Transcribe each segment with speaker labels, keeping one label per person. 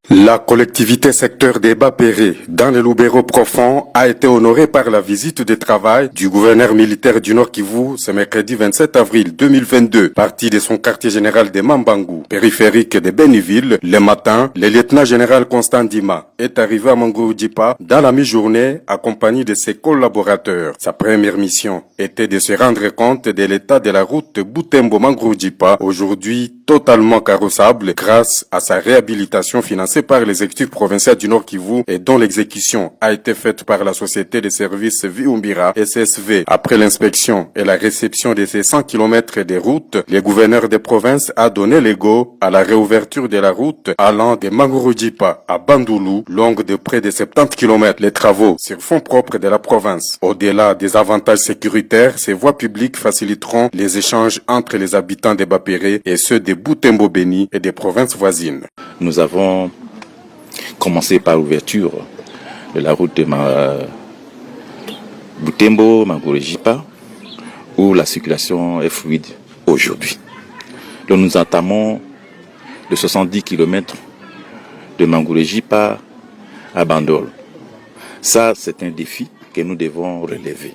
Speaker 1: La collectivité secteur des Bas-Péré, dans le Lubero profond, a été honorée par la visite de travail du gouverneur militaire du Nord Kivu ce mercredi 27 avril 2022. Parti de son quartier général de Mambangu, périphérique de Beniville, le matin, le lieutenant-général Constant Dima est arrivé à Mangoujipa dans la mi-journée accompagné de ses collaborateurs. Sa première mission était de se rendre compte de l'état de la route Butembo-Mangoujipa, aujourd'hui totalement carrossable grâce à sa réhabilitation financée par l'exécutif provincial du Nord Kivu et dont l'exécution a été faite par la société de services Viumbira SSV. Après l'inspection et la réception de ces 100 km de route, le gouverneur de province a donné le go à la réouverture de la route allant de Mangoujipa à Bandulu, longue de près de 70 km. Les travaux sur fonds propres de la province. Au-delà des avantages sécuritaires, ces voies publiques faciliteront les échanges entre les habitants des Bas-Péré et ceux de Butembo-Beni et des provinces voisines.
Speaker 2: Nous avons commencé par l'ouverture de la route de Butembo-Mangoujipa, où la circulation est fluide aujourd'hui. Donc nous entamons de 70 km de Mangoujipa à Bandol. Ça, c'est un défi que nous devons relever.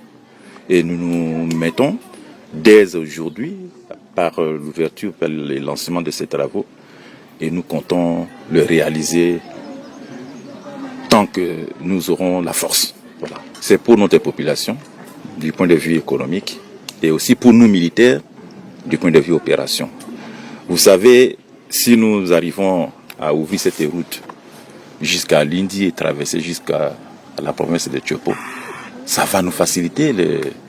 Speaker 2: Et nous nous mettons dès aujourd'hui par l'ouverture, par le lancement de ces travaux, et nous comptons le réaliser tant que nous aurons la force. Voilà. C'est pour notre population, du point de vue économique, et aussi pour nous militaires, du point de vue opération. Vous savez, si nous arrivons à ouvrir cette route jusqu'à Lindi et traverser jusqu'à la province de Tchopo, ça va nous faciliter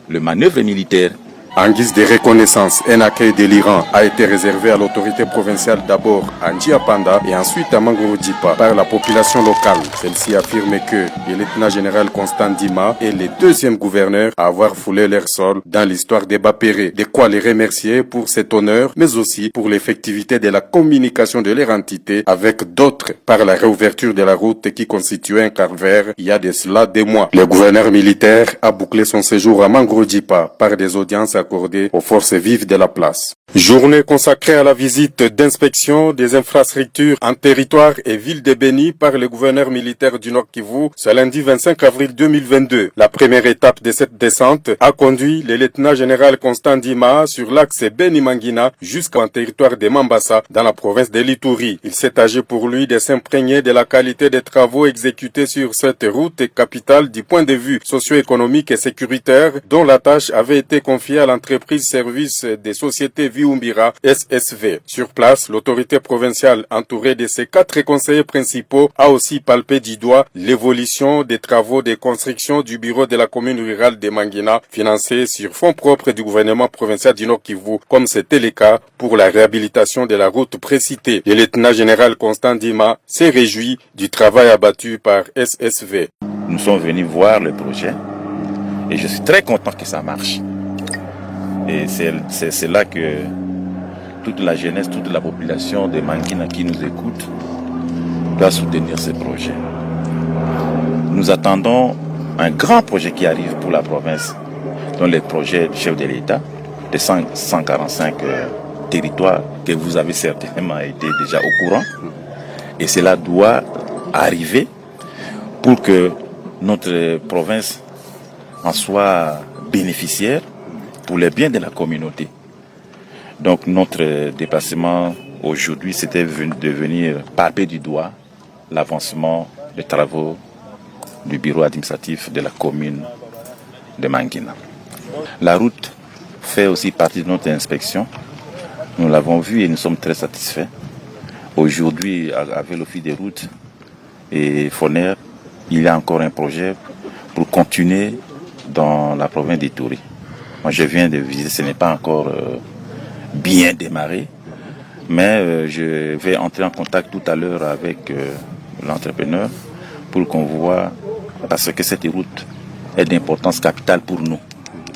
Speaker 2: le manœuvre militaire.
Speaker 1: En guise de reconnaissance, un accueil délirant a été réservé à l'autorité provinciale d'abord à Ndjiapanda et ensuite à Mangoujipa par la population locale. Celle-ci affirme que le lieutenant-général Constant Dima est le deuxième gouverneur à avoir foulé leur sol dans l'histoire des Bas-Péré. De quoi les remercier pour cet honneur, mais aussi pour l'effectivité de la communication de leur entité avec d'autres par la réouverture de la route qui constituait un calvaire il y a de cela des mois. Le gouverneur militaire a bouclé son séjour à Mangoujipa par des audiences accordée aux forces vives de la place. Journée consacrée à la visite d'inspection des infrastructures en territoire et ville de Beni par le gouverneur militaire du Nord Kivu ce lundi 25 avril 2022. La première étape de cette descente a conduit le lieutenant-général Constant Dima sur l'axe Beni-Mangina jusqu'en territoire de Mambasa dans la province de l'Ituri. Il s'est agi pour lui de s'imprégner de la qualité des travaux exécutés sur cette route capitale du point de vue socio-économique et sécuritaire dont la tâche avait été confiée à l'entreprise service des sociétés Viumbira SSV. Sur place, l'autorité provinciale entourée de ses 4 conseillers principaux a aussi palpé du doigt l'évolution des travaux de construction du bureau de la commune rurale de Mangina financé sur fonds propres du gouvernement provincial du Nord Kivu, comme c'était le cas pour la réhabilitation de la route précitée. Le lieutenant-général Constant Dima s'est réjoui du travail abattu par SSV.
Speaker 2: Nous sommes venus voir le projet et je suis très content que ça marche. Et c'est là que toute la jeunesse, toute la population de Mangina qui nous écoute doit soutenir ce projet. Nous attendons un grand projet qui arrive pour la province, dont le projet du chef de l'État, de 145 territoires que vous avez certainement été déjà au courant. Et cela doit arriver pour que notre province en soit bénéficiaire pour le bien de la communauté. Donc notre déplacement aujourd'hui, c'était de venir palper du doigt l'avancement des travaux du bureau administratif de la commune de Mangina. La route fait aussi partie de notre inspection. Nous l'avons vu et nous sommes très satisfaits. Aujourd'hui, avec l'office des routes et Foner, il y a encore un projet pour continuer dans la province d'Ituri. Moi, je viens de visiter, ce n'est pas encore bien démarré, mais je vais entrer en contact tout à l'heure avec l'entrepreneur pour qu'on voit, parce que cette route est d'importance capitale pour nous.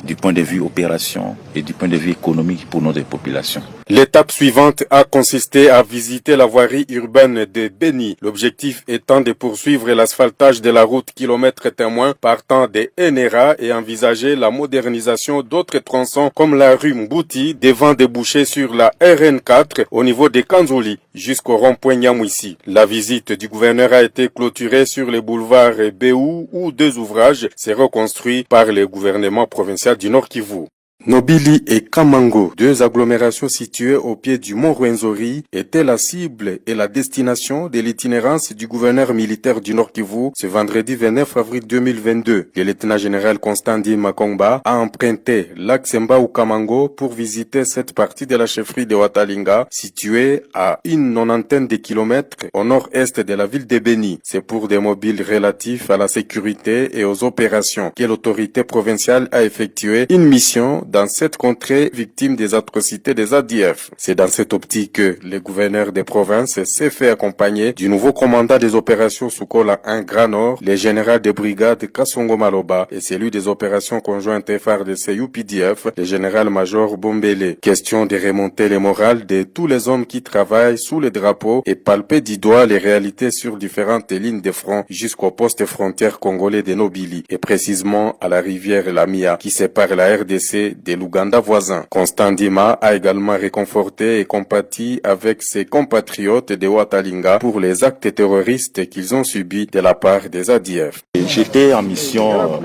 Speaker 2: du point de vue opération et du point de vue économique pour notre population.
Speaker 1: L'étape suivante a consisté à visiter la voirie urbaine de Beni, l'objectif étant de poursuivre l'asphaltage de la route kilomètre témoin partant des Enera et envisager la modernisation d'autres tronçons comme la rue Mbouti devant déboucher sur la RN4 au niveau de Kanzouli jusqu'au rond-point Nyamwisi. La visite du gouverneur a été clôturée sur le boulevard Béou où 2 ouvrages seront construits par le gouvernement provincial du Nord Kivu. Nobili et Kamango, 2 agglomérations situées au pied du mont Rwenzori, étaient la cible et la destination de l'itinérance du gouverneur militaire du Nord Kivu ce vendredi 29 avril 2022. Le lieutenant-général Constantin Makongba a emprunté l'axe Mbao-Kamango pour visiter cette partie de la chefferie de Watalinga, située à une 90 de kilomètres au nord-est de la ville de Beni. C'est pour des mobiles relatifs à la sécurité et aux opérations que l'autorité provinciale a effectué une mission dans cette contrée victime des atrocités des ADF. C'est dans cette optique que le gouverneur des provinces s'est fait accompagner du nouveau commandant des opérations Sukola 1 Grand Nord, le général de brigade Kasongo Maloba et celui des opérations conjointes FARDC UPDF, le général-major Bombele. Question de remonter le moral de tous les hommes qui travaillent sous les drapeaux et palper du doigt les réalités sur différentes lignes de front jusqu'au poste frontière congolais de Nobili et précisément à la rivière Lamia qui sépare la RDC de l'Ouganda voisin. Constant Dima a également réconforté et compati avec ses compatriotes de Watalinga pour les actes terroristes qu'ils ont subis de la part des ADF.
Speaker 2: J'étais en mission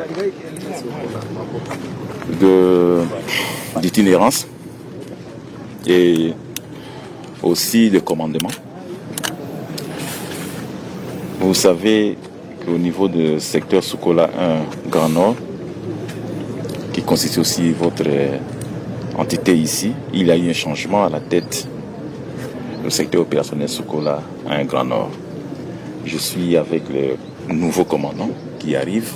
Speaker 2: d'itinérance et aussi de commandement. Vous savez qu'au niveau du secteur Sukola 1 Grand Nord, qui constitue aussi votre entité ici, il y a eu un changement à la tête du secteur opérationnel Sukola à un Grand Nord. Je suis avec le nouveau commandant qui arrive.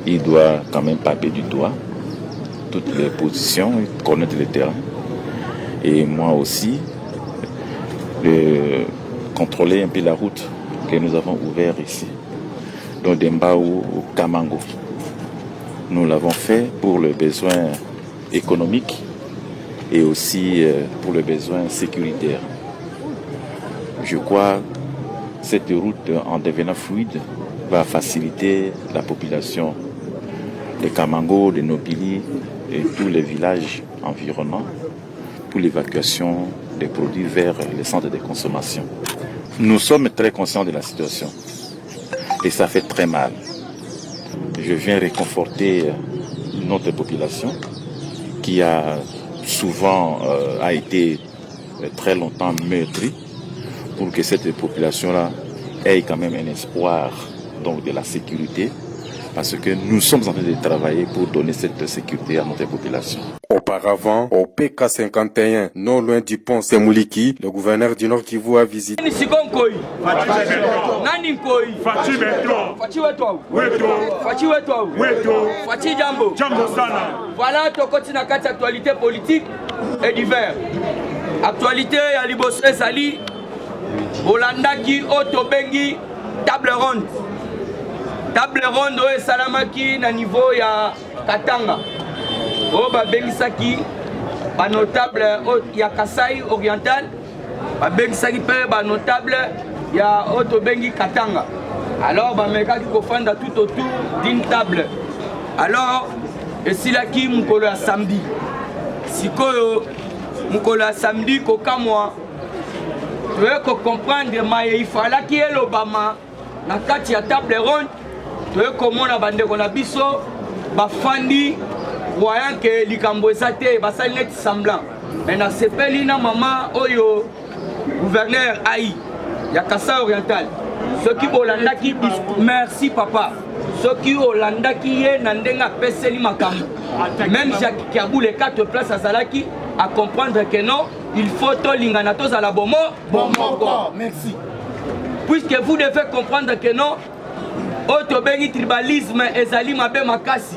Speaker 2: Il doit quand même palper du doigt toutes les positions, connaître le terrain. Et moi aussi, contrôler un peu la route que nous avons ouverte ici, donc d'Embao au Kamango. Nous l'avons fait pour le besoin économique et aussi pour le besoin sécuritaire. Je crois que cette route, en devenant fluide, va faciliter la population de Kamango, de Nobili et tous les villages environnants pour l'évacuation des produits vers les centres de consommation. Nous sommes très conscients de la situation et ça fait très mal. Je viens réconforter notre population qui a souvent a été très longtemps meurtrie pour que cette population-là ait quand même un espoir donc, de la sécurité parce que nous sommes en train de travailler pour donner cette sécurité à notre population.
Speaker 1: Auparavant, au PK51, non loin du pont Semouliki, le gouverneur du Nord Kivu a visité.
Speaker 3: Voilà, tokoti na kati actualité politique et divers. Actualité ya liboso ezali Olandaki Otobengi table ronde. Table ronde oyo esalamaki na niveau ya Katanga. Oyo babengisaki banotable ya Kasai oriental, babengisaki mpe banotable ya Otobengi Katanga. Alors bamekaki kofanda tout autour d'une table. Alors esilaki mukolo ya samedi. Sikoyo mukolo ya samedi kokamwa toyeko comprendre maye ifalaki elobama na kati ya table ronde. Toyeko mona bandeko na biso bafandi voyant que likambo ezate basali net semblant. Mais na sepeli na mama oyo gouverneur Aï ya Kasai oriental. Ce qui bolandaki merci papa. Ce qui olandaki ye na ndenga peseli makambo. Même Jacques Kiabou les 4 places à Zalaki à comprendre que non, il faut to lingana to za la bomo. Merci. Puisque vous devez comprendre que non, Otobengi tribalisme ezali mabe makasi.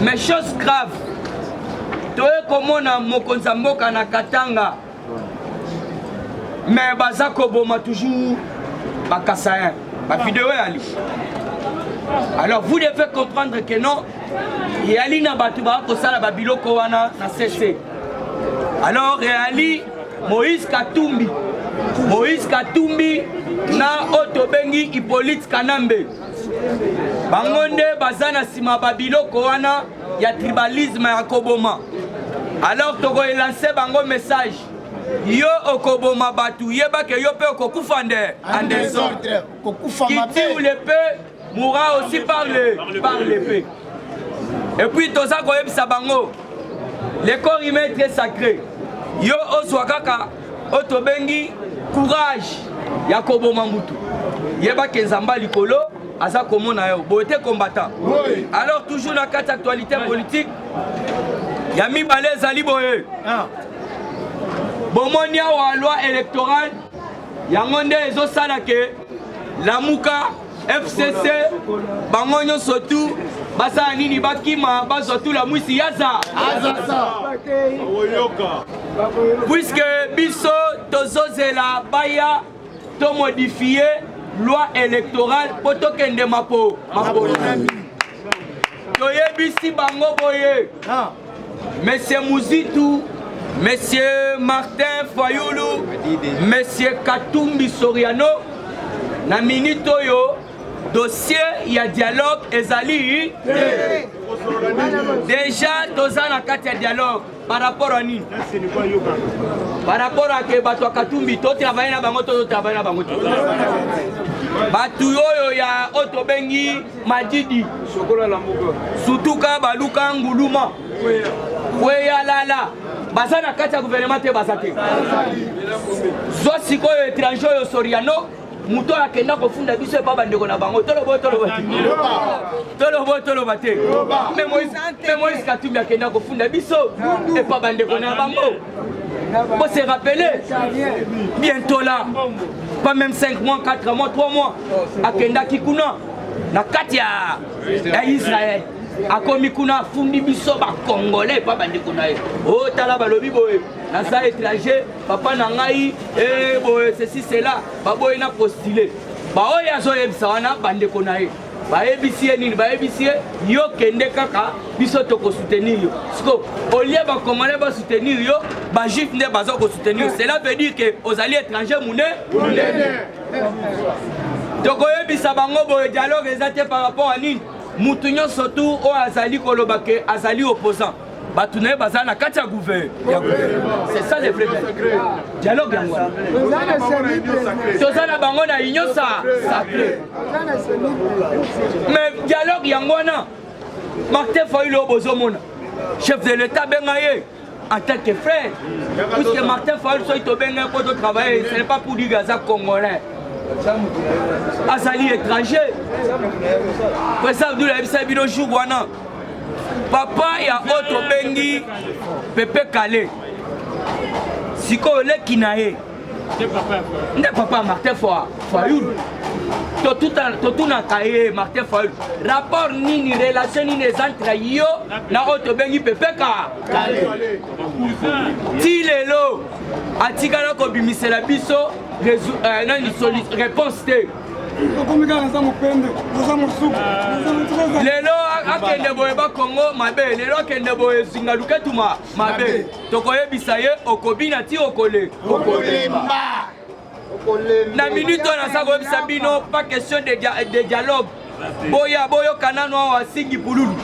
Speaker 3: Mais chose grave, toye komona mokonza mboka na Katanga, mais bazako boma toujours bakasayen. Ba vidéo ali. Alors vous devez comprendre que non, il y a l'ina batuba pour ça la babilo kowana na cessé. Alors réali Moïse Katumbi na Otobengi Hippolyte Kanambe. Bangonde bazana sima babilo kowana ya tribalisme ya koboma. Alors toko lancé bango message. Yo okoboma batu yeba ke yo pe okokufa nde en désordre. Qui tire l'épée mourra aussi par l'épée. Et puis toza koyebisa bango. Le corps humain est très sacré. Yo oswakaka Otobengi courage ya koboma mutu. Yeba ke nzamba likolo aza komona yo bote combattant. Alors toujours na carte actualité politique Yami Balez Ali Boye. Bomonia wa loi électorale yangonde ezo salake Lamuka FCC bangonyo sotu basa nini bakima bazotu la mwisi yaza puisque biso tozozela baya to modifier loi électorale poto kende mapo toyebisi bango boye Monsieur Muzitu, Monsieur Martin Fayoulou, Monsieur Katumbi Soriano, na minute yo dossier il y a dialogue ezali déjà tozana kati ya dialogue par rapport à nini par rapport à que bato Katumbi to travailler na bango to travailler na bango batu yo ya Otobengi Madidi Sokola Lamuka Sutuka Baluka Nguluma Weya Lala bazana kati ya gouvernement te bazate zo sikoyo étranger yo Soriano muto akenda kofunda biso e baba ndeko na bango tolobo bate mais Moïse Katumbi akenda kofunda biso e baba ndeko na bango. Faut se rappeler bientôt là pas même 5 mois 4 mois 3 mois akenda kikuna na kati ya Israël akomi kuna fundi biso ba congolais pa bande kuna ye o tala balobi boye na sa étranger papa na ngai boye ceci cela ba boye na postuler ba oya zo yebisa wana bande kuna ye ba yebisi nini ba yebisi yo kende kaka biso to ko soutenir yo siko au lieu ba congolais ba soutenir yo ba juif ne ba zo ko soutenir cela veut dire que aux alliés étrangers mune donc yebisa bango boye dialogue exacté par rapport à nini Moutounyo surtout au Azali Kolobake, Azali opposant. Batouné Bazana Katia Gouver. C'est ça le problème. Dialogue Yangwana. Tozana Bangona Ignosa. Mais dialogue Yangwana. Martin Fayoulou Bozomona. Chef de l'État Bengaye. En tant que frère. Puisque Martin Fayoulou soit au Bengaye pour travailler. Ce n'est pas pour dire Gaza Congolais. Azali étranger. Pour ça, nous l'avons papa ya Otobengi Pepe Calais. Siko le kinae. Ne papa Martin Fayoulou. Tout na kaye Martin Fayoulou. Rapport ni relation ni les entre yo na Otobengi Pepe Calais. Ti lelo atikala ko bimisela biso réponse te. Lelo akende boye ba Congo mabe, lelo akende boye Zingaluke tuma mabe. Tokoyebisa ye okobina ti okole. Na minute on a ça koyebisa bino pas question de dialogue. Boya boyo kanano wa singi pululu.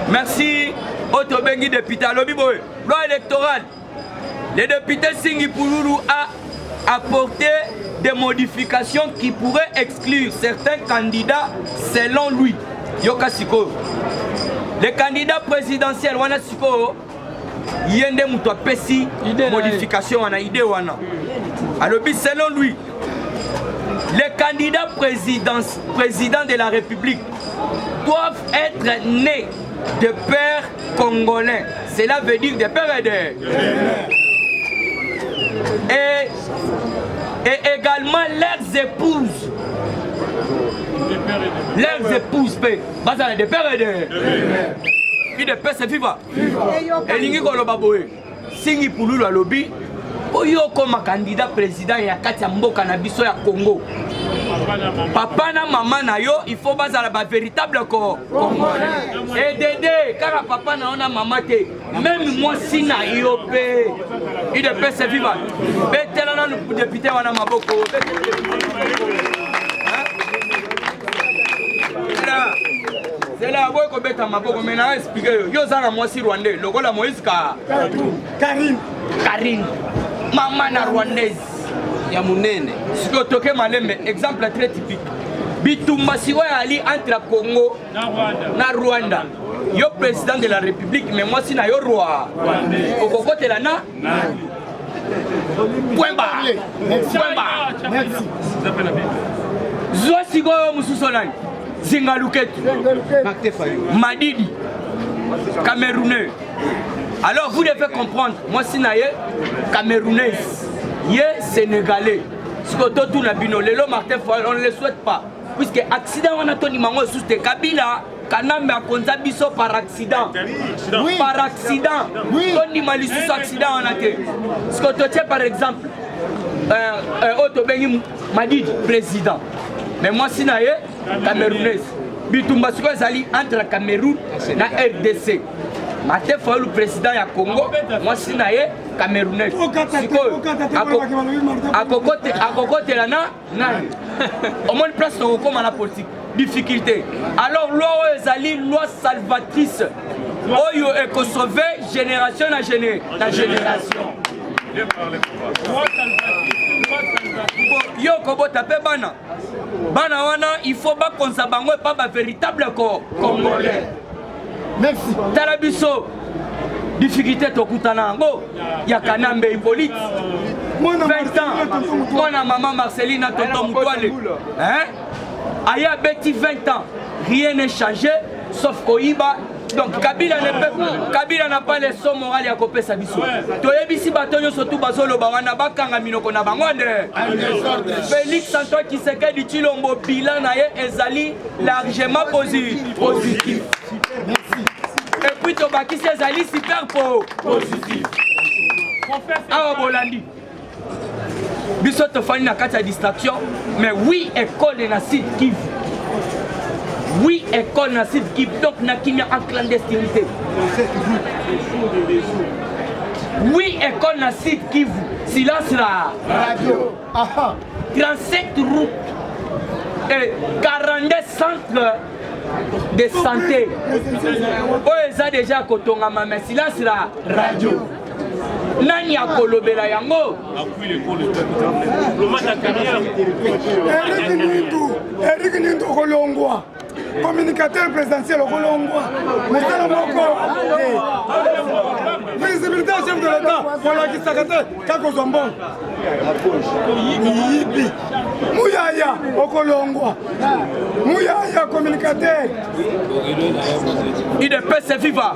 Speaker 3: Merci Otobengi député lobi boye. Loi électorale. Le député Singi Pululu a apporté des modifications qui pourraient exclure certains candidats selon lui. Yoka Siko. Les candidats présidentiels, wana Siko, yende mutwa pesi modification wana idée wana. Alors selon lui, les candidats présidents de la République doivent être nés de pères congolais. Cela veut dire de pères et de... Et également leurs épouses. Leurs épouses, des pères et de... de pères, c'est vivant. Et l'ingé koloba boye. Singi Pululu alobi. Oyo comme candidat président ya kati ya mboka na biso ya Congo. papa na maman na yo il faut bazala ba véritable congolais et dédé car papa na ona maman te même moi si na yo pe il de peut se vivre betela na le député wana maboko c'est là où ko beta maboko mais na expliquer yo zana moi si rwandais lokola Moïse Karine maman na rwandaise ya munene siko toke malembe exemple très typique bitumba siwa ali entre Congo na Rwanda yo président de la République mais moi si na yo roi okokote la na point barre zo siko mususolani Zingaluketu Madidi Camerounais. Alors vous devez comprendre, moi si na ye Camerounais, ye Sénégalais. Ce que tout na bino lelo Martin Fayulu on ne le souhaite pas. Puisque accident on a toni mango sous te Kabila kanambe akonza biso par accident. Oui. Par accident. Oui. Toni mali sous accident on a te. Ce que tu tiens par exemple Otto Bengi Madidi président. Mais moi si na ye Camerounais. Bitumba siko ezali entre la Cameroun na RDC. Martin Fayulu président ya Congo, moi si na ye Camerounais. Siko akokote la na nani. Au moins place au comme la politique. Difficulté. Alors loi ezali loi salvatrice. Oyo eko sauver génération na génération. Yo kobo tape bana wana il faut pas qu'on s'abango et pas véritable congolais. Merci. Talabiso difficulté tokutana ngo ya Kanambe Hippolyte 20 ans mwana maman Marceline tonton Mutwale aya beti 20 ans rien n'est changé sauf Koiba. Donc Kabila n'a pas les sons morales à couper sa biso. Toyebisi batonyo surtout bazolo bawana bakanga minoko na bangonde. Félix Antoine Tshisekedi Tshilombo bilan na ye ezali largement positif. Et puis tobakisi ezali super positif. Awa Bolandi. Biso tofani na kati ya distraction mais oui école na site Kivu. Oui, école na site qui donc na kimia en clandestinité. Oui, école na site qui vous silence la radio. 37 routes et 42 centres de santé. Oh, ça déjà kotonga mais silence la radio. Nani akolobela yango?
Speaker 4: Eric Nindu Kolongwa. Communicateur présidentiel au Colombois. Visibilité chef de l'État. Voilà qui s'arrête. Kako Zombon. Mouyaya au Colombois. Mouyaya communicateur.
Speaker 3: Il ne peut se vivre.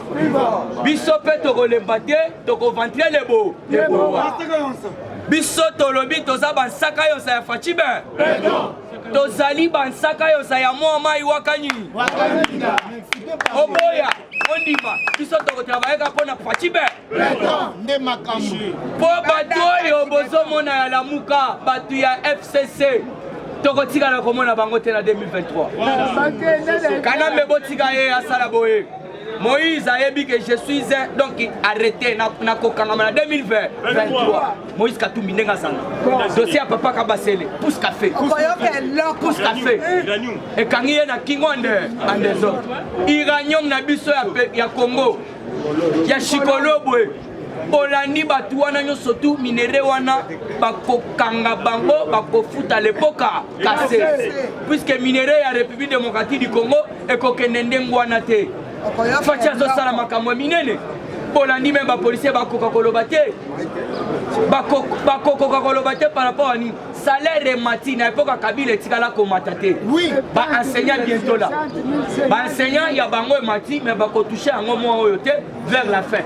Speaker 3: Bisopé toko le baté, toko ventrer les beaux. Bisoto lobi toza bansaka yo sa fachibe. Tozali bansaka yo sa ya mwa iwakani. Oboya, ondima. Bisoto ko travailler ka pona fachibe. Nde makambu. Po bato yo bozo mona ya lamuka, batu ya FCC. Toko tika na komona bango te na 2023. Kana mebo tika ye asala boye. Moïse a dit que je suis donc arrêté na kokangama na 2023. Moïse Katumbi ndenga sana. Dossier à papa Kabasele, pousse café. Pousse café. Et quand il y a na Kingonde andezo. Iranium na biso ya Congo. Ya Shikolo boy. Bolandi batu wana nyonso tu minere wana bakokanga bango bakofuta lepoka kase. Puisque minere ya République démocratique du Congo ekokende ndengwana te. Fatia zosala makambo minene Bolandi même ba policier bakoka koloba te bakoka koloba te par rapport à ni salaire mati na époque Kabila etikala komata te ba enseignant bientôt là ba enseignant ya bango mati mais bako toucher yango mo oyo te vers la fin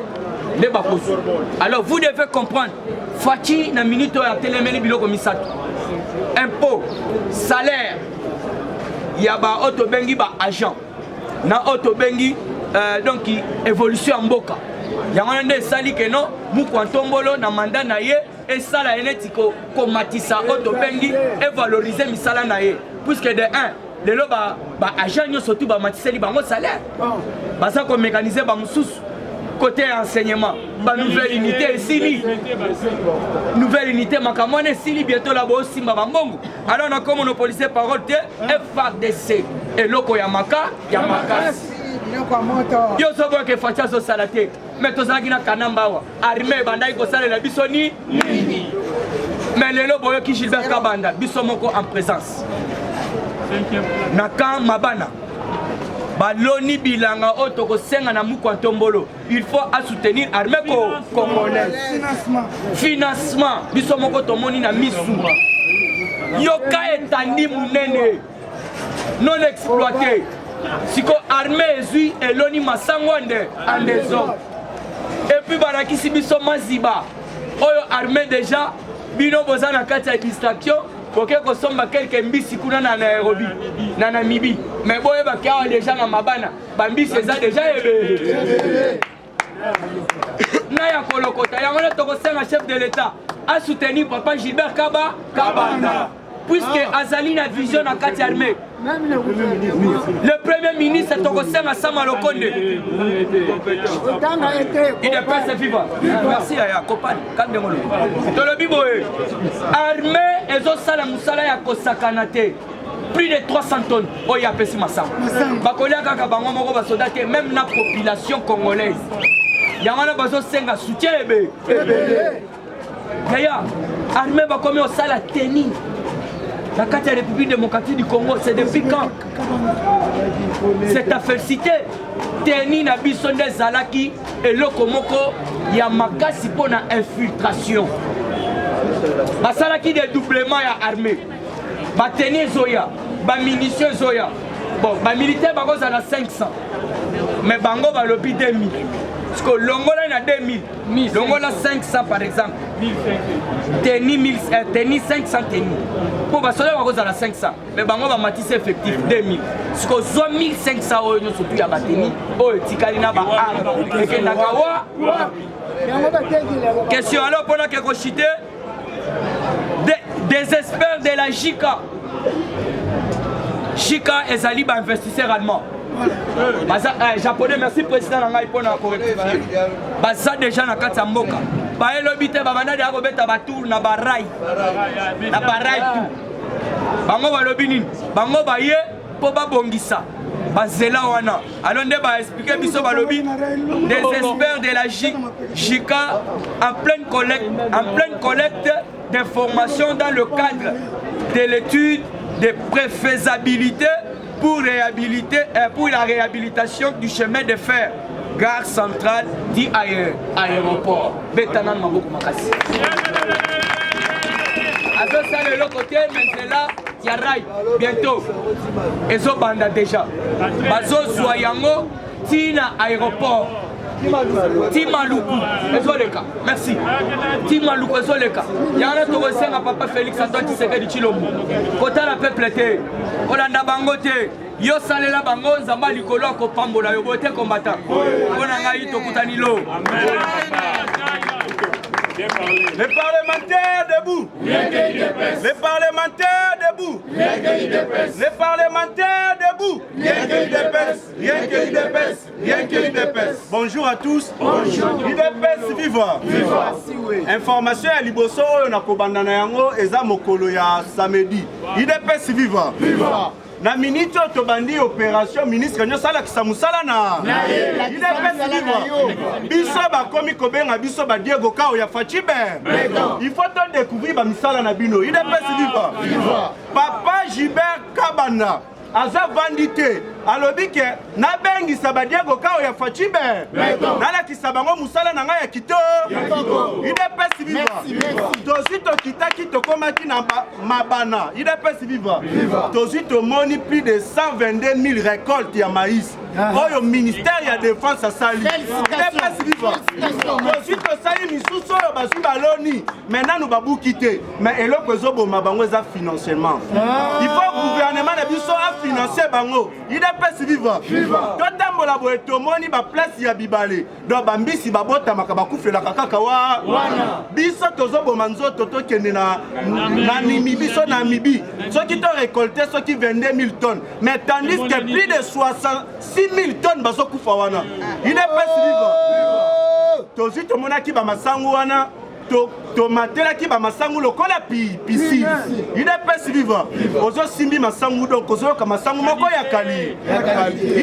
Speaker 3: de bakosu. Alors vous devez comprendre Fati na minute ya telemeli biloko misato impôt salaire ya ba auto bengi ba agent na auto bengi donc évolution en mboka yango nde sali que non muku antombolo na mandat na ye esala eneti komatisa oto bengi et valoriser misala na ye puisque de 1 lelo ba agent nyonso tu ba matiseli bango salaire baza ko mécaniser ba mususu côté enseignement ba nouvelle unité esili nouvelle unité makamone esili bientôt la bo simba bambongo alors na comme monopoliser parole te FARDC eloko ya maka ya makasi yo so bo ke facha so salate mais tozalaki na kanamba wa armée bandai ko salela biso ni mais lelo boyo ki Gilbert Kabanda biso moko en présence na kan mabana baloni bilanga oto ko senga na muko ntombolo il faut à soutenir armée congolaise financement biso moko tomoni na misu yoka etandi munene non exploité siko armée ezui eloni masangwande en désordre et puis barakisi biso maziba oyo armée déjà bino boza na kati ya distraction koke kosomba quelques mbisi kuna na Nairobi na Namibie mais boye bakia déjà na mabana bambisi eza déjà ebe na ya kolokota yango to kosenga chef de l'état a soutenir papa Gilbert Kabanda puisque azali na vision na kati armée le premier ministre Tokosenga Sama Lokonde il est pas vivant merci ya kopani kande ngolo to le biboé armée ezo sala musala ya kosakana te plus de 300 tonnes oya pesi masamba bakolia kaka bango moko ba soldat même na population congolaise yangana bazo senga soutien ebe d'ailleurs armée ba komi au sala tenir la carte de la République démocratique du Congo, c'est depuis quand? C'est à féliciter. Teni na bisonde zalaki et lokomoko ya makasi pour na infiltration. Basalaki dédoublement ya armée. Ba teni zoya, ba munitions zoya. Bon, ba militaire bango za na 500. Mais bango ba lobi 2000. Parce que Longola il a 2000, Longola 500 par exemple. Teni 500 teni. Pour parce que là on a 500, mais bango va matisser effectif 2000. Parce que soit 1500 euros surtout ya bateni, oh tikalina ba arme. Et que nakawa. Question alors pendant que Rochité des experts de la JICA. JICA est allé ba investisseur allemand. Japonais, merci président Nangai pour la correction. Baza déjà na kati ya mboka. Ba elobite ba manade ya kobeta ba tour na barai. Na barai tout. Bango ba lobi nini? Bango ba ye po ba bongisa. Bazela wana. Alors nde ba expliquer biso ba lobi des experts de la JICA en pleine collecte d'informations dans le cadre de l'étude de préfaisabilité pour la réhabilitation du chemin de fer gare centrale dit aéroport. Betanan Maboko Makasi. Avec ça de l'autre côté, maintenant il y a rail bientôt. Ezo banda déjà. Bazo Zoyango Tina aéroport. Timaluku, Ezoleka, merci. Timaluku, Ezoleka. Yana Togosenga papa Félix Antoine Tshisekedi Tshilombo. Kota la peuple te, Olanda bangote. Yo salela bango nzamba likolo akopambola yo bote combattant. Ona ngai tokutani lo.
Speaker 4: Les parlementaires debout. Les parlementaires debout. Les parlementaires debout. Rien que l'IDPS. Bonjour à tous. Bonjour. IDPS viva. Information à Liboso on a kobandana yango eza mokolo ya samedi. IDPS viva. Na minute to bandi opération ministre nyo sala kisamusala na IDPS viva. Biso ba komi kobenga biso ba Diego Kao ya Fachibe. Il faut donc découvrir ba misala na bino. IDPS viva. Papa Gilbert Kabanda aza vandité alobi ke na bengi Diego Kao ya Fachibe. Nala kisabango musala na ngai ya kito. IDPS viva. Tozito kitaki tokomaki na mabana. IDPS viva. Tozito moni plus de 122 000 récoltes ya maïs. oyo ministère ya défense asali UDPS viva tozwi tosali misusu oyo bazwi baloni maintenant nous babuki te mais eloko ezoboma bango eza financièrement il faut gouvernement na biso afinancer bango UDPS viva totambola boye tomoni baplace ya bibale donc bambisi babotamaka bakufelaka kaka wana biso tozoboma nzoto tokende na Namibi biso Namibi soki to récolter soki 22 000 tonnes mais tandis que plus de 66 000 tonnes bazokufa wana UDPS viva tozwi tomonaki bamasango wana tomatelaki bamasango lokola piscine UDPS viva ozosimbi masango donc ozoyoka masango moko ya kali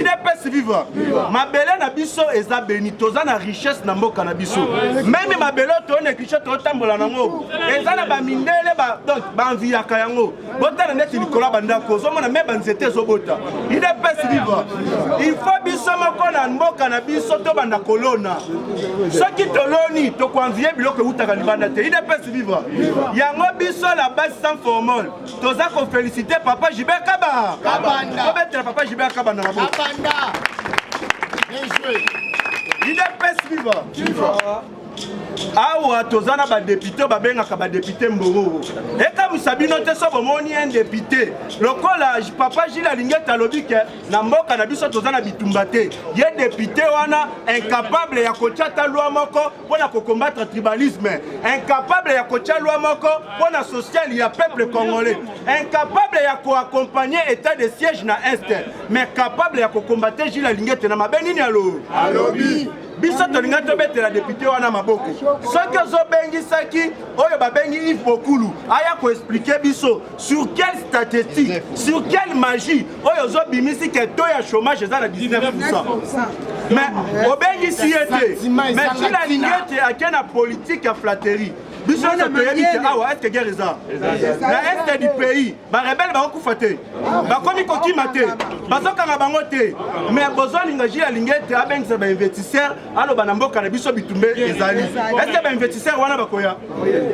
Speaker 4: UDPS viva mabele na biso eza beni toza na richesse na mboka na biso meme mabele toone kicho totambola nango eza na bamindele donc banviaka yango botala neti likola bandako ozomona me banzete ezobota UDPS viva il faut biso moko na mboka na biso tobanda kolona soki toloni tokoanvie biloko eutaka libanda te UDPS viva yango biso la base sans formol toza ko féliciter papa Gilbert Kabanda tobetela papa Gilbert Kabanda na maboko UDPS viva awa tozana ba député babengaka ba député mboro eka musabino te so bomoni un député lokola papa Gilles Alingeta lobike na mboka na biso tozana bitumba te ye député wana incapable ya kochata loi moko pona ko combattre tribalisme incapable ya kocha loi moko pona social ya peuple congolais incapable ya ko accompagner état de siège na est mais capable ya ko combattre Gilles Alingeta na mabenini alobi biso tolinga tobetela député wana maboko soki ozobengisaki oyo babengi Yves Bokulu aya koexplike biso sur quelle statistique sur quelle magie oyo ozobimisi ke taux ya chômage eza na 19%. mais obengisi ye te mais Gilles Alingeta ake na politique ya flatterie biso toyebi te awa est-ce que guerre eza na est du pays barebele bakokufa te bakomi kokima te bazokanga bango te mais bozolinga Gilles Alingeta abengisa bainvestisseur aloba na mboka na biso bitumbe ezali est-ce que bainvestisseur wana bakoya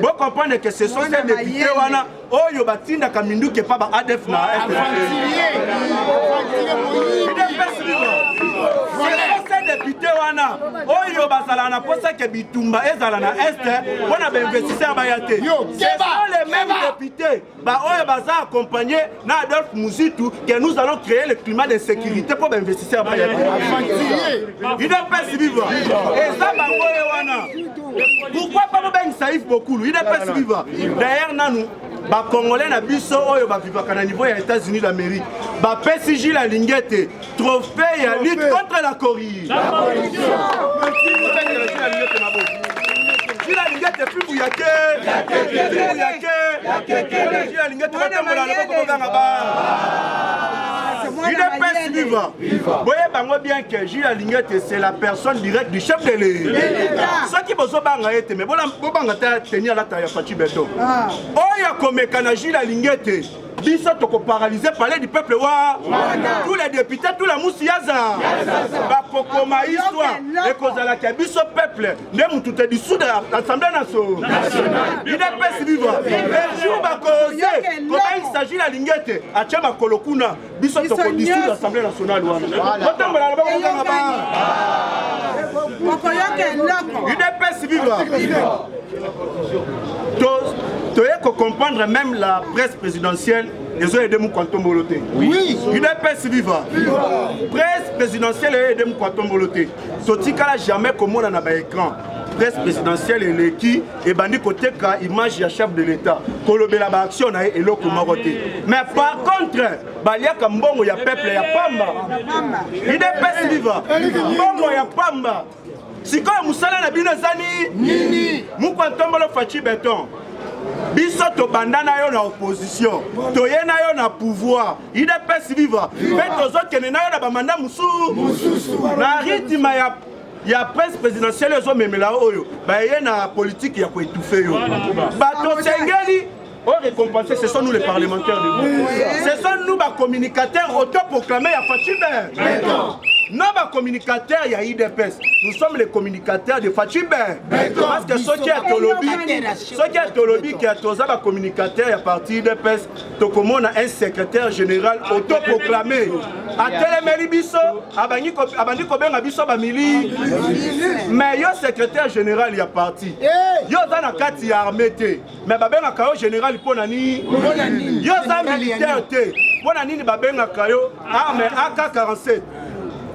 Speaker 4: bo comprendre que ce sont ces députés wana oyo batindaka minduke pa ba ADF na député wana oyo bazala na posa ke bitumba ezala na est wana bainvestisseur bayate ce sont les mêmes députés ba oyo baza accompagné na Adolphe Muzitu que nous allons créer le climat de sécurité pour bainvestisseur bayate UDPS viva eza bango wana pourquoi pas bengisa Yves Bokulu UDPS viva d'ailleurs nanu ba congolais na biso oyo ba vivaka na niveau ya États-Unis d'Amérique ba pesi Gilles Alingeta trophée ya lutte contre la corruption Gilles Alingeta plus buyake Gilles Alingeta batambola na boko boganga UDPS viva voyez bango bien que Gilles Alingeta c'est la personne directe du chef de l'État ce qui bozo banga ete mais bobanga ta tenir la taille Fachi Beto oya komekana Gilles Alingeta biso toko paralysé parler du peuple wa tous les députés tous la musiaza bakokoma histoire et kozala ka biso peuple ne mutu te dissous de l'Assemblée nationale UDPS viva le jour bakoze comment il s'agit la Alingeta acha makolokuna biso toko dissous de l'Assemblée nationale wana otambola na bakokanga ba UDPS viva tu es comprendre même la presse présidentielle ils ont aidé mon canton Boloté. Oui. UDPS viva. Presse présidentielle a aidé mon canton Boloté. Totika jamais comme on a un écran. Presse présidentielle et l'équipe et bandi côté ka image ya chef de l'État. Kolobela ba action na et loko maroté. Mais par contre, balia ka mbongo ya peuple ya pamba. UDPS viva. Mbongo ya pamba. Sikoyo musala na bino zani nini? Mon canton Bolo Fachi Beton. Biso to bandana yo na opposition toye na yo na pouvoir UDPS viva pe tozokene na yo na bamanda mususu na rythme ya presse présidentielle zo memela oyo baye na politique ya koétouffer yo bato sengeli on récompenser ce sont nous les parlementaires de nous ce sont nous ba communicateurs autoproclamés ya Fachi Beton Non, les communicateurs, il y a IDPS. Nous sommes les communicateurs de Fachi Ben. Parce que ceux qui est au lobby, qui est aux communicateurs, à partir d'IDPS, on a un secrétaire général autoproclamé. À Téléméli Bisso, à Bani Koben Bisso Bamili. Mais il y a un secrétaire général, il y a parti. Il y a un Kati armé. Mais Babé Nakao général, il y a un militaire. Il y a arme AK-47.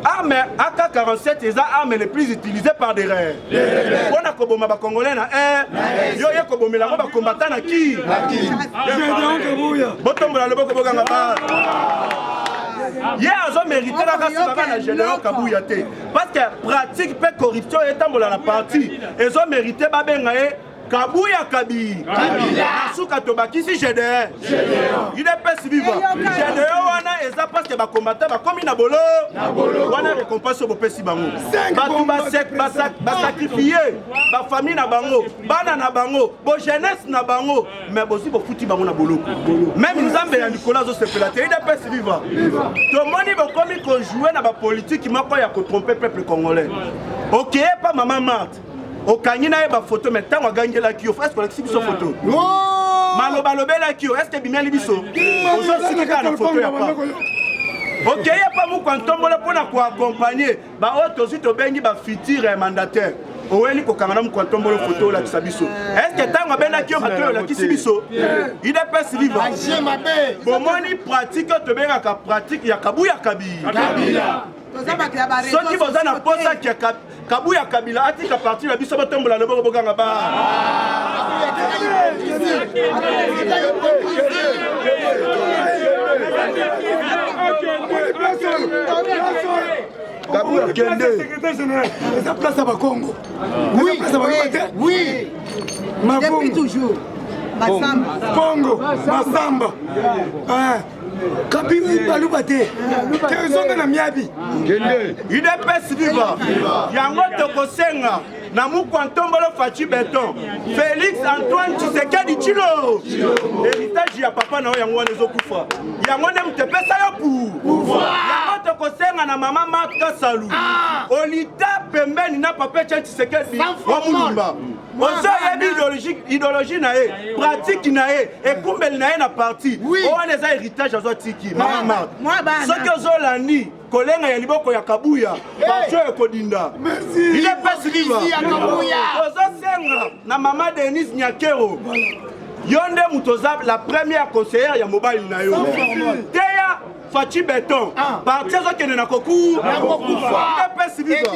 Speaker 4: Arme AK-47, c'est l'arme les plus utilisées par des raids. On a Koboma Congolais na air, yo ya Koboma la combattant na qui? Botombola le boko boganga ba. Hier, ils ont mérité la race de général Kabouya. Parce que pratique peu corruption est dans la partie. Ils ont mérité Babengae. Kabouya Kabi. Souka Tobaki si GDR. Il est pas si vivant. GDR wana eza parce que ba combattant ba comme na bolo. Wana récompense au pesi bango. Ba sacrifier ba famille na bango, bana na bango, bo jeunesse na bango, mais aussi bo futi bango na bolo. Même Nzambe ya Nicolas zo se pelater, il est pas si vivant. Tout le monde va comme qu'on jouer na ba politique qui m'a pas ya ko tromper peuple congolais. OK, pas maman Marthe. Au Kanyina et ma photo, mais tant qu'on gagne la Kyo, est-ce qu'on a expliqué sa photo? Malobalobé la Kyo, est-ce que bien les bisous? On s'en souvient de la photo, il n'y a pas. Ok, il n'y a pas beaucoup quand on pour accompagner. Bah, aussi, tu bengi ba fitir un mandataire. Oeli ko kanganam ko tombo photo la kisabiso. Est-ce que tant on ben la Kyo bato la kisibiso? Il est pas si vivant. Bon, moi ni pratique, tu ben la pratique, il y a Kabouya Kabi. Ceux qui vont en posa qui a Kabouya Kabila a dit qu'à partir de la biso tombola le bobo ganga ba.
Speaker 5: Kabouya Kende, ça place à Bakongo. Oui, oui.
Speaker 6: Depuis toujours. Massamba.
Speaker 5: Congo, Massamba. Kabili balubate. Teresonga na miabi.
Speaker 4: Kende. Il est pas si vivant. Yango tokosenga. Namu Kwantombolo Fachi Beton. Félix Antoine Tshisekedi Tshilo. Héritage ya papa na yango les okufa. Yango nem te pesa yo pour. Yango tokosenga na mama Martha Salou. Olita pembeni na papa Tshisekedi. Omulumba. Ozo yebi idéologie na e, pratique na e, et kumbel na e na parti. On les a héritage azo tiki. Mama Martha. Ce que zo landi. Kolenga ya liboko ya Kabuya, Pacho ya Kodinda. Il est pas si vivant. Ozo senga na mama Denise Nyakero. Yonde Mutoza, la première conseillère ya mobile na yo. Teya Fachi Beton. Partir zo kene na koku. Il est pas si vivant.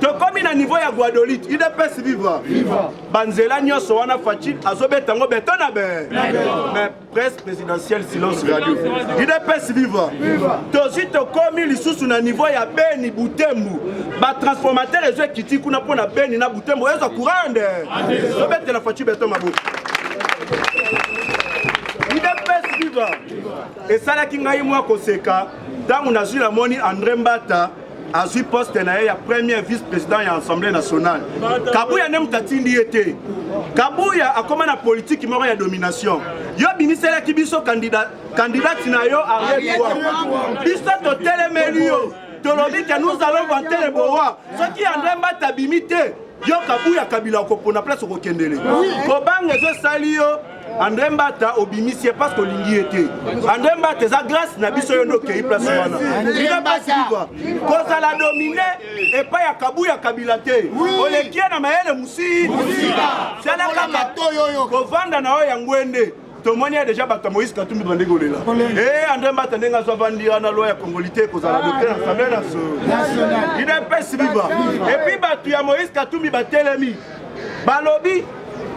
Speaker 4: Tu comme à niveau ya Guadolite, il est pas si vivant. Banzela nyoso wana Fachi azobeta ngo beton na be. Mais presse présidentielle silence radio. Il est pas si vivant. Tozi to comme lisusu na niveau ya Beni Butembo. Ba transformateur ezo kiti kuna pona Beni na Butembo ezo courande. Zobeta na Fachi beton mabo. Il est pas si vivant. Et ça là ki ngai moi koseka, tangu nazwi la moni André Mbata. A su poste na ya premier vice-président ya Assemblée nationale. Kabouya nem tatindi été. Kabouya a comme na politique moko ya domination. Yo bimisela ki biso candidat na yo arrête toi. Biso to telemelio. Tolobi que nous allons vanter les bois. Ce qui André Mbata bimité. Yo Kabouya Kabila ko pona place ko kendele. Ko bang ezo salio. André Mbata obimisie parce que lingi était. André Mbata za grâce na biso yo no kei place wana. Il a pas suivre. Cause la dominer et pas ya Kabouya Kabila te. Ole kia na maele musi. C'est la kaka toyo. Ko vanda na o ya ngwende. Tomoni a déjà battu Moïse Katumbi Bandegolela. Et André Mbata nenga so vandir na loi ya congolité ko za la docteur Assemblée nationale. Il est pas vivant. Et puis battu ya Moïse Katumbi batelemi. Balobi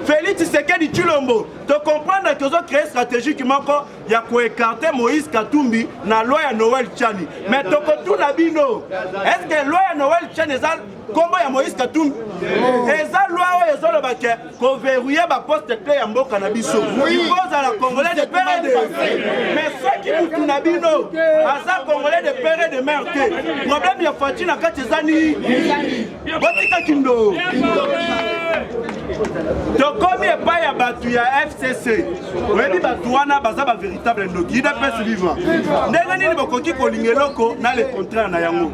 Speaker 4: Félix Tshisekedi Tshilombo, tu comprends que vous avez créé stratégiquement qu'il y a écarter Moïse Katumbi dans la loi de Noël Tchani. Mais tu comprends la bino. Est-ce que la loi de Noël Tchani est comment il y a Moïse Katumbi? Et ça, la loi est le baquet qu'on verrouille la poste clé en Mboka Nabiso. Il pose à la Congolais de père et de mais ceux qui vous tournent bino, à ça Congolais de père et de mère. Le problème il y a Fatih na Katizani. Botika Kindo. tokomi epai ya bato ya FCC oyebi bato wana baza bavéritable ndoki idps vivant ndenge nini bokoki kolinga eloko na le contraire na yango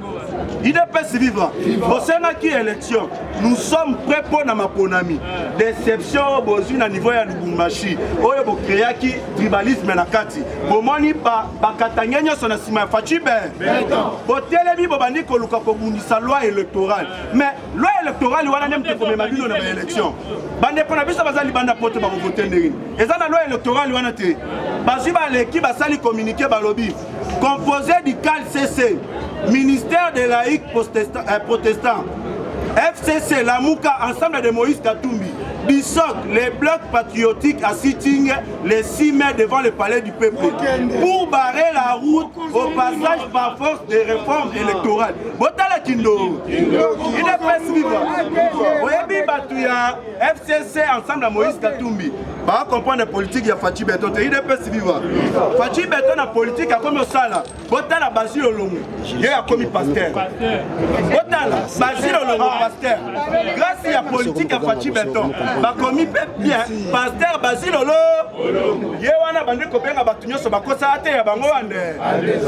Speaker 4: idps vivant bosengaki élection nous sommes prêts pour na maponami déception bozwi na niveau ya Lubumbashi oyo bokreaki tribalisme na kati bomoni bakatanga nyonso na nsima ya Fachibe botelemi bobandi koluka kobundisa loi électorale mais loi électorale wana nde mte komema bino na baélection bandeko na biso bazali banda poto bakovote ndenge eza na loi électorale wana te bazwi baleki basali communiqué balobi composé du CALCC ministère de laïcs protestants FCC, la Mouka, ensemble de Moïse Katumbi, BISOC, les blocs patriotiques à Sitting, les 6 mai devant le palais du peuple, pour barrer la route au passage par force des réformes électorales. Botala Kindo, il est presse vivant. Oyebi Batouya, FCC, ensemble de Moïse Katumbi. Bah, comprendre la politique, il y a Fachi Beton, il est presse vivant. Fachi Beton, la politique, a comme ça là. Botala Basile Olongo, il y a comme pasteur. Botala Basile Olongo, pasteur. Grâce à la politique, à Fachi Beton. Bakomi bien pasteur Basile Olongo yewana bandi kopenga batunyo so bakosa ate ya bango ande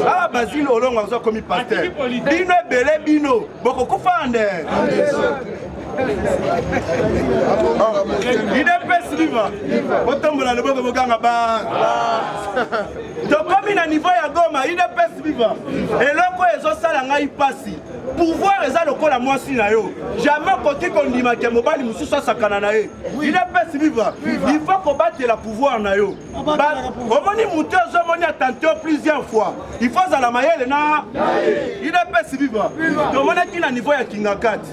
Speaker 4: ah Basile Olongo azo komi pasteur bino ebele bino boko kufande idps viva otombola le boko boganga ba tokomi na niveau ya Goma idps viva eloko ezosala ngai pasi pouvoir eza lokola mwasi na yo jamais koki kondimaki ya mobali mosusu asakana na ye idps viva il faut kobatela pouvoir na yo omoni moto ozomoni atante plusieurs fois il faut azala mayele na idps viva tomonaki na niveau ya Kingakati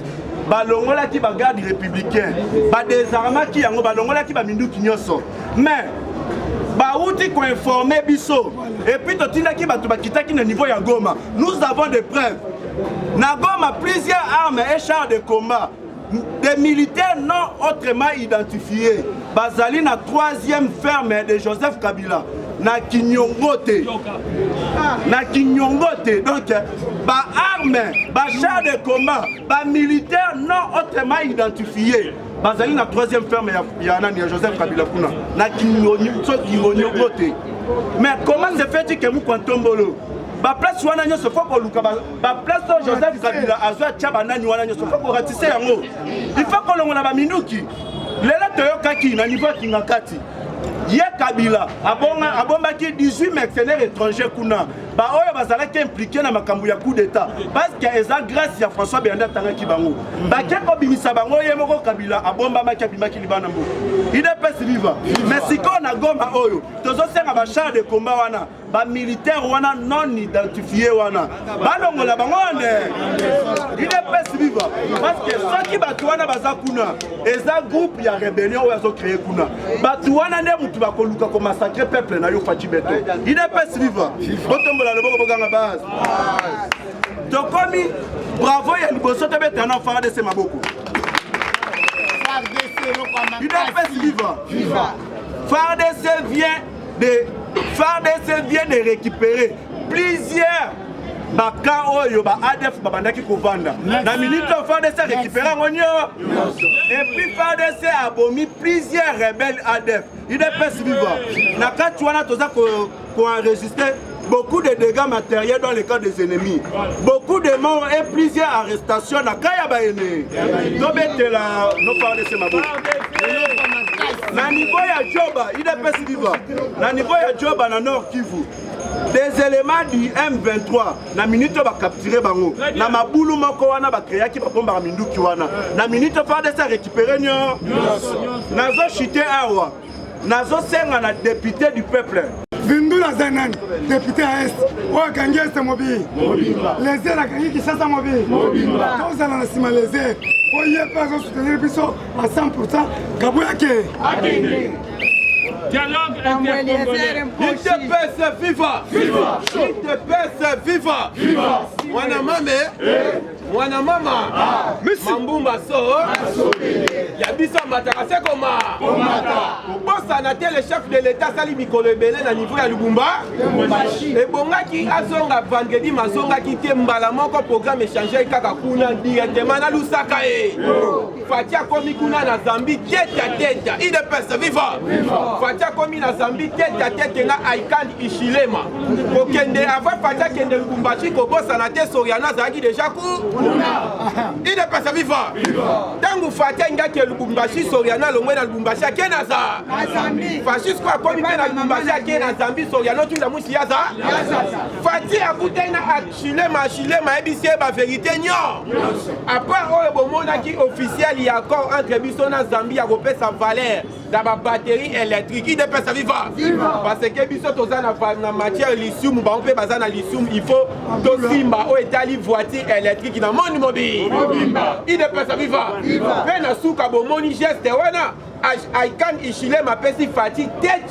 Speaker 4: balongolaki bagarde républicain badésarmaki yango balongolaki baminduki nyonso mais bauti koinforme biso et puis totindaki bato bakitaki na niveau ya Goma nous avons des preuves na Goma plusieurs armes et chars de combat des militaires non autrement identifiés bazali na 3e ferme de Joseph Kabila na Kinyongote donc ba armes ba chars de combat ba militaires non autrement identifiés bazali na 3e ferme ya Joseph Kabila kuna na Kinyongote mais comment se fait-il que Mukontombolo ba place wana nyoso faut ko luka ba place Joseph Kabila azwa tchaba nani wana nyoso faut ko ratisse yango il faut ko longola ba minuki lelo toyokaki na niveau Kingakati ye Kabila abombaki 18 mercenaires étrangers kuna ba oyo bazalaki impliqué na makambo ya coup d'état parce que eza grâce ya François Benda tangaki bango ba keko bimisa bango ye moko Kabila abomba makabimaki libana mbo idps viva mais siko na Goma oyo tozo senga ba char de combat wana ba militaire wana non identifié wana balongola bango ande idps viva parce que soki batu wana baza kuna eza groupe ya rébellion oyo azo créer kuna batu wana nde mutu bakoluka ko massacrer peuple na yo Fachi Beton idps viva botombola le boko boganga base tokomi bravo ya liboso te betana FARDC maboko idps viva FARDC vient de récupérer plusieurs baka oyo ba ADF babandaki kovanda na minute FARDC récupérer ngonyo et puis FARDC a abomi plusieurs rebelles ADF idps viva na kati wana toza ko enregistrer beaucoup de dégâts matériels dans le cas des ennemis, beaucoup de morts et plusieurs arrestations na kaya baene tobetela no FARDC maboko na niveau ya Djoba idps viva na niveau ya Djoba na Nord Kivu des éléments du M23 na minute ba capturer bango na mabulu moko wana ba créaki ba bomba minduki wana na minute FARDC récupérer nyo nazo chité awa nazo senga na député du peuple
Speaker 5: Vindula Zanan, député à Est, Ouakangi Est mobile, les airs à Kangi qui chassent mobile, tous à la cima les airs, Oye pas soutenir Bisso à 100%, Kabouyake.
Speaker 3: Dialogue intercongolais. ITPS viva! Viva! ITPS viva! Viva! Wanamame!
Speaker 4: mwana mama mambumba so ya biso mataka se koma kobosana te le chef de l'état sali mikolo ebele na niveau ya Lubumba ebongaki azonga vendredi mazongaki te mbala moko programme échanger kaka kuna directement na Lusaka Fatia komi kuna na Zambie tete à tete IDPS viva Fatia komi na Zambie tete à tete na Aikan Ishilema kokende avant Fatia kende Lubumbashi kobosana te Soriano azalaki déjà IDPS viva tangu Fatia ngaki Lubumbashi Soriano longwe na Lubumbashi akena za fasciste kwa komi na Lubumbashi akena Zambie Soriano tu la mushi yaza Fatia akutena Ashilema ebisi ba vérité nyo après oyo bomona ki officiel ya accord entre biso na Zambie ya kopesa valeur dans ma batterie électrique IDPS viva parce que biso toza na matière lithium ba on peut baza na lithium il faut to simba o etali voiture électrique na monde mobile IDPS viva pe na suka bomoni geste wana Aikan Ishilema pesi fati tête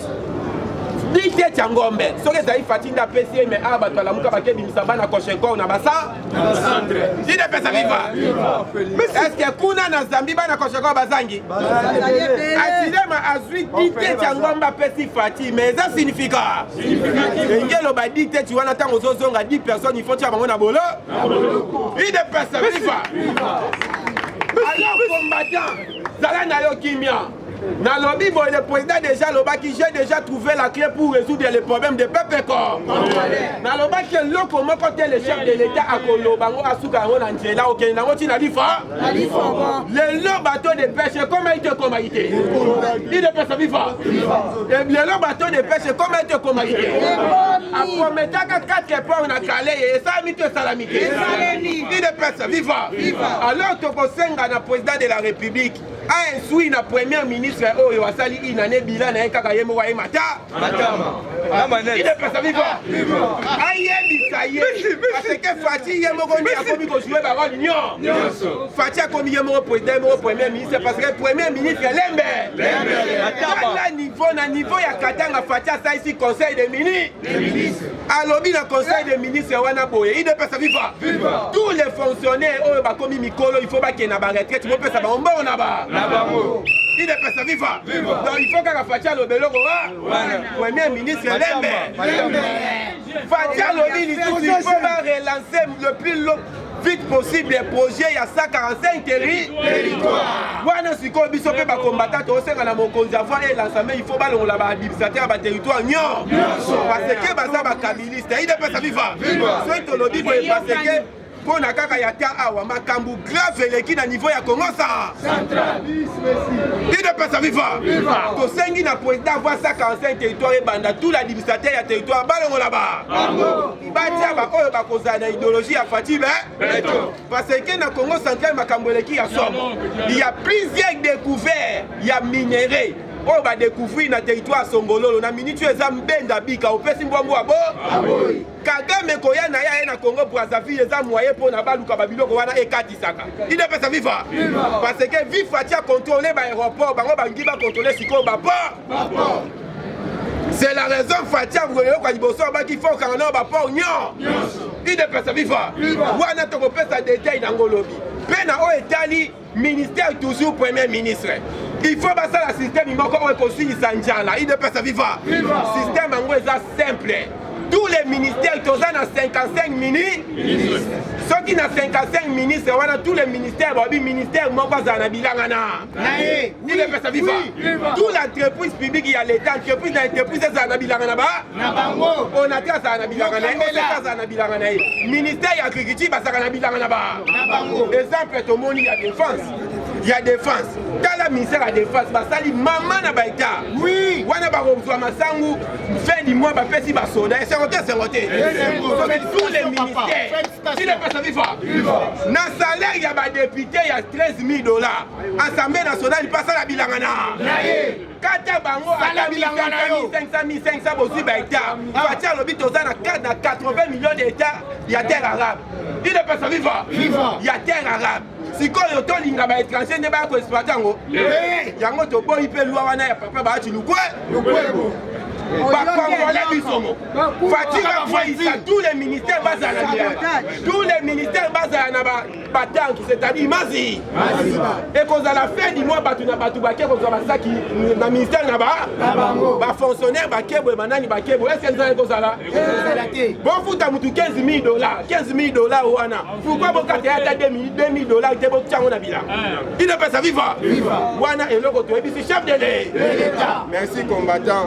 Speaker 4: Dite Tchangombe, soke zaï fatinda PC mais ah bato la muka bake bimisaba na koshenko na basa Dite pesa viva est-ce que kuna na Zambie na koshenko bazangi Ashilema azui Dite Tchangombe pesi fati mais ça signifie ngelo ba dite tu wana tango zozonga 10 personnes il faut tia bango na bolo Dite pesa viva alors combattant zala na yo kimia dans le lobby, le président déjà qui j'ai déjà trouvé la clé pour résoudre les problèmes de peuple. Dans le lobby, qui est là, comment côté le chef de l'État à Kolobango, à Soukaro, Angela, au Kenya, au Tinalifa. Le long bateau de pêche, comment il te commandité? Il ne peut pas vivre. Le long bateau de pêche, comment il te commandité? Après, mettre 4 ports, on a calé et ça a mis te salamité. Il ne peut pas vivre. Alors, tu as le président de la République. A insouit na premier ministre oyo wasali inane bila na kaka yemo wa mata il est pas vivant ayebi saye parce que Fati yemo ko ni akomi ko jouer ba rôle nyo Fati akomi yemo président mo premier ministre parce que premier ministre lembe à niveau ya Katanga Fati ça ici conseil des ministres alobi na conseil des ministres wana boye il est pas vivant tous les fonctionnaires oyo ba komi mikolo il faut ba kena ba retraite mo pesa ba ombo na ba il est pas vivant. Donc il faut qu'à Fatia le Bello premier ministre Lembe. Fatia le ministre, il faut relancer le plus vite possible les projets. Il y a 145 territoires. Moi, je suis comme biso pe ba combattant au sein de mon conservatoire et l'ensemble il faut ballon là-bas administrateur ba territoire non. Parce que baza ba kabiliste, il est pas vivant. Soit to lobby parce que pour na kaka ya ta awa makambu grave leki na niveau ya Congo ça centralisme ici il ne peut pas vivre to sengi na président avoir 145 territoires et banda tout l'administrateur ya territoire balongo là-bas batia ba oyo ba kozana idéologie ya Fatima parce que na Congo central makambu leki ya somo il y a plusieurs découvertes il y a minéraux on va découvrir na territoire Songololo na minute eza mbenda bika opesi mbwambo abo Kagame koya na ya na Congo Brazzaville eza moyen pour na baluka babiloko wana ekatisaka il ne peut pas vivre parce que vivre Fatia contrôler ba aéroport bango bangi ba contrôler siko ba port c'est la raison Fatia voulait ko liboso ba ki faut quand on ba port nyon il ne peut pas vivre wana to ko pesa détail na ngolobi pena o etali ministère toujours premier ministre il faut passer le système il manque aussi Sanjala il ne peut pas vivre système en gros simple tous les ministères tous en 55 ministres ceux qui n'ont 55 ministres on tous les ministères bon ministère mon pas en bilangana il ne peut pas vivre toute l'entreprise publique il y a l'état entreprise l'entreprise en bilangana ba on a ça en bilangana on ça en bilangana ministère il y a agriculture ça en bilangana ba exemple tout le monde il y a défense il y a défense. Quand la ministère a défense, ça dit maman na baïta. Oui. Wana ba rozwa masangu fin du mois ba pesi ba soda et c'est roté. Tous les ministères. Si ne pas ça vivre. Na salaire il y a ba député il y a $13,000. Assemblée nationale il passe à la bilangana. Kata bango à la bilangana 500 aussi baïta. Fatia lobi tozana 80 millions d'États, il y a terre arabe. Il ne pas ça vivre. Il y a terre arabe. Si quand on a un étranger, ne va pas exploiter. Yango to boy peut loi wana ya papa ba tu lukwe. Congolais bisomo. Fatigue tous les ministères basés tous les ministères basés à Batanki, c'est-à-dire Mazi. Et qu'on a la fin du mois, Batu na Batu Baké, qu'on a ça qui na ministère là-bas, bah fonctionnaire Baké, Manani Baké, est-ce que vous avez ça là? Bon, vous avez $15 000, $15 000 Wana. Pourquoi vous avez $2 000, il ne peut pas vivre. Wana et l'autre, c'est chef de l'État. Merci combattant.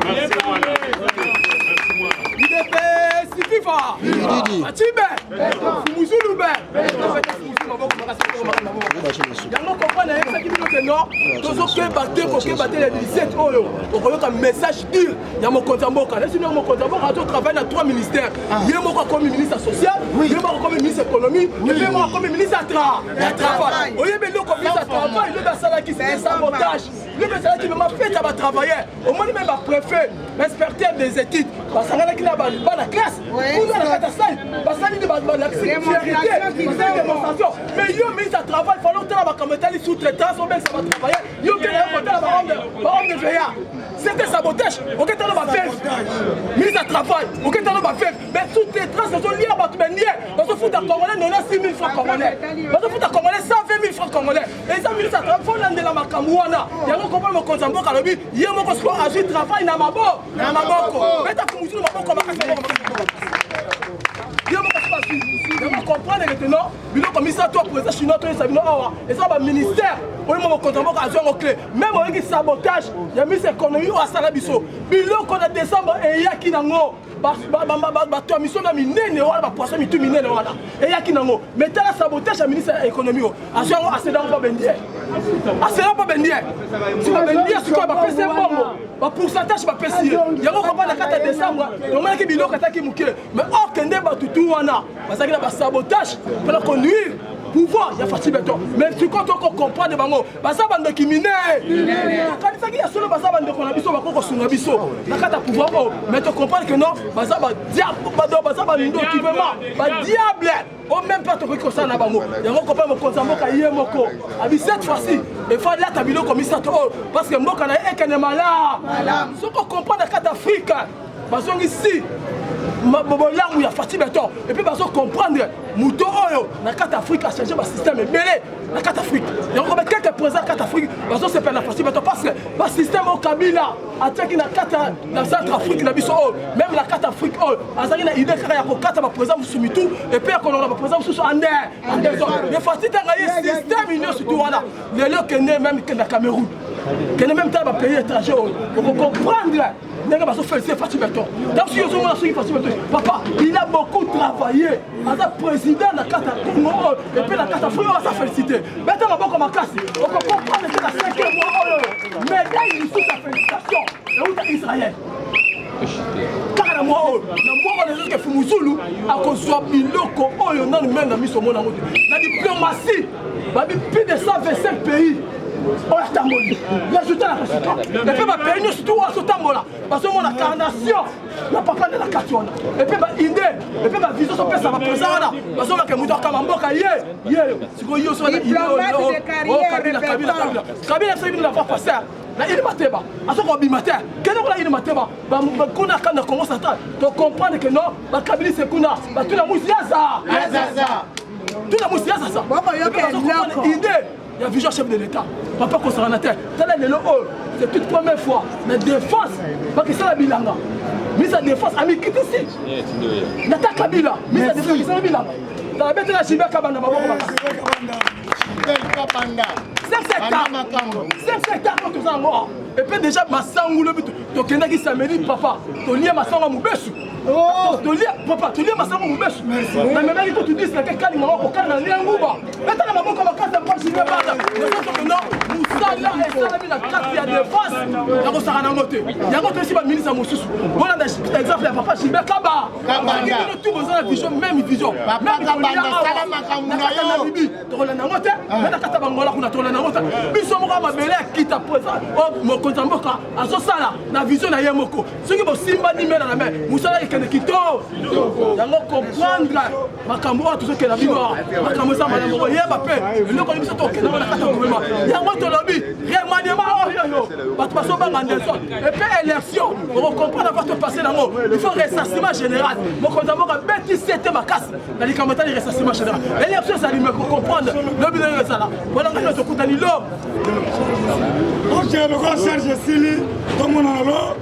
Speaker 7: message dur. Il y a mon compte en banque. Mon compte en banque, travaille dans 3 ministères. Il y a mon comme ministre social, il y a mon comme ministre économie, il y a mon comme ministre travail. Au lieu de le ministre travail, il y a un salaire qui se sabotage. Le salaire qui m'a fait à travailler. Au moins, même le préfet, l'inspecteur des études, parce qu'il y a la classe. Vous avez la catastrophe. Parce qu'il y a la démonstration. Mais il y a un ministre de travail, il faut que les sous-traitants, ou bien ça va travailler. Il y a un de VA. C'était sabotage. Ok, tu as le faire. Ministre de travail. Ok, tu as le faire. Mais sous-traitants, c'est lié à votre manier. Parce que fout à Congolais, on a 6 000 francs congolais. Parce que fout à Congolais, 120 000 francs congolais. Et ça, ministre de travail, il faut l'amener la Makamouana. Il y a un compagnon mon compte en banque à l'objet. Il y a un compagnon qui travaille dans ma banque. Dans ma banque. Mais tu as commencé dans ma banque comme il faut comprendre maintenant, il faut commissaire à toi, président chinois, et ça va ministère, on est mon compte en banque à jouer au clé. Même on a sabotage, il y a mis l'économie à Salabiso. Bilo qu'on a décembre et il y a qui n'a pas mission na minene wala poisson mitu minene wala et ya kinango mais la sabotage à ministre de l'économie a joué assez dans pas bendier assez dans pas bendier si pas bendier c'est quoi ba pèse bongo ba pourcentage ba pèse il y a ko la 4 décembre on a ki biloko ataki muke mais oh kende ba tutu wana parce que ba sabotage pour la conduire pouvoir il y a facile béton mais tu quand on comprend de bango basa bande ki mine quand ça qui a solo basa bande ko na biso ba ko sunga biso na kata pouvoir mais tu comprends que non basa ba diable basa ba ndo qui veut ba diable au même pas to ko ça na bango il y a ko pas mo konza mboka yemoko abi cette fois-ci il faut là tabilo comme ça parce que mboka na ekene mala ce qu'on comprend na kata Afrique basongi ici il y a facile béton et puis baso comprendre muto oyo na carte Afrique a changé le système belé na carte Afrique il y a quelques présents carte Afrique baso c'est pas la facile béton parce que le système au Kabila attaque na carte na centre Afrique na biso même la carte Afrique azali na idée kaka ya ko carte ba présent musumitu et puis qu'on a ba présent mususu ande le facile tanga système union surtout voilà les locs même que na Cameroun que même temps ba pays étranger pour comprendre papa, il a beaucoup travaillé. Il a président de la carte Congo et puis la carte Afrique, on va s'en féliciter. Maintenant, on va comme classe. On peut comprendre que la 5e mois, mais là, il est sous sa félicitation. Et où est Israël? Car moi, on est que Fumuzulu a construit Biloko, on a même mis au monde. La diplomatie, plus de 125 pays. On a tamboli. L'ajouter la résultat. Et puis, ma pays, nous, surtout, on a ce tambola. Parce que mon incarnation, la papa de la carte. Et puis, ma idée, et puis, ma vision, ça va présenter. Parce que nous avons Kamamboka, c'est quoi, il y a une Kabila, c'est une affaire passée. La île Mateba, à ce qu'on dit matin, quelle est la île Mateba? Qu'on a quand on commence à comprendre que non, la Kabila, c'est qu'on a, tout la mousse, tout la mousse, ça. Idée. Il y a vision chef de l'État, papa conservateur. C'est toute première fois. La défense, parce que c'est la bilanga. Mise à défense, ami qui ici. Nata Kabila, mise à défense, c'est la bilanga. Dans la bête de la Chibé Kabanda, c'est hectares contre ça. Et puis déjà, ma sang ou le but, tu as dit samedi, papa, tu lis ma sang à mon bêche. Tu lis, papa, tu lis ma sang à mon bêche. Mais même quand tu dis que quelqu'un qui m'a dit que tu as un gouba. Maintenant, la maman, comme quand tu as dit que tu as la carte de défense, il y a un noté. Il y a un autre ministre à mon sous. Voilà l'exemple de papa Chibé Kaba. Il y a tout besoin de vision, même vision. Même quand tu as Bibi, tu as un noté. Maintenant, quand tu as un noté, tu as un noté. Biso moka mabele kita présent mon compte en banque à ce sala na vision na yemoko ce qui simba ni mena na main musala ikene kito yango comprendre makambo tout ce que la bino makambo ça madame ko yeba pe le ko biso to kena na kata gouvernement yango to lobi remaniement yo bat paso ba ngandeson et puis élection on comprend pas to passer là-haut. Il faut ressarciment général. Mon compte d'abord a bêti c'était ma casse. Dans les commentaires, il ressarciment général. Et les options, ça lui me comprendre. Le bilan est ça là. Voilà, on a tout coûté l'eau.
Speaker 5: Ok, le grand Serge Sili, tout le monde a l'eau.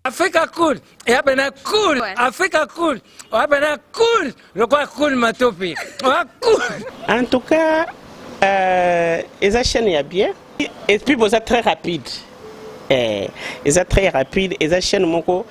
Speaker 8: Africa cool, et abena cool, Africa cool, abena cool, le quoi cool matopi, cool.
Speaker 9: En tout cas, les chaînes y a bien, et puis vous êtes très rapide, ils êtes très rapide, les chaînes moko,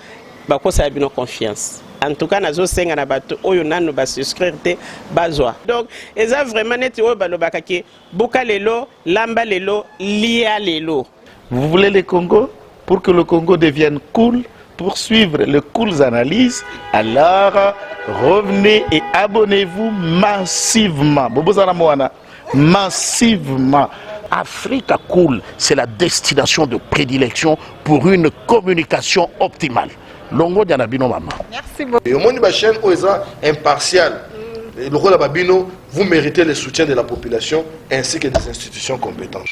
Speaker 9: bako ça a bien confiance. En tout cas, nazo senga na bato oyo nanu ba souscrire te bazwa. Donc, ils ont vraiment neti oyo balobaka ke boka lelo, lamba lelo, lia lelo.
Speaker 10: Vous voulez le Congo? Pour que le Congo devienne cool, pour suivre les cools analyses, alors revenez et abonnez-vous massivement. Bobozana Moana, massivement.
Speaker 11: Africa Cool, c'est la destination de prédilection pour une communication optimale. Longo Dianabino Mama.
Speaker 6: Merci beaucoup.
Speaker 12: Et au monde de la chaîne, impartial. Le rôle de Babino, vous méritez le soutien de la population ainsi que des institutions compétentes.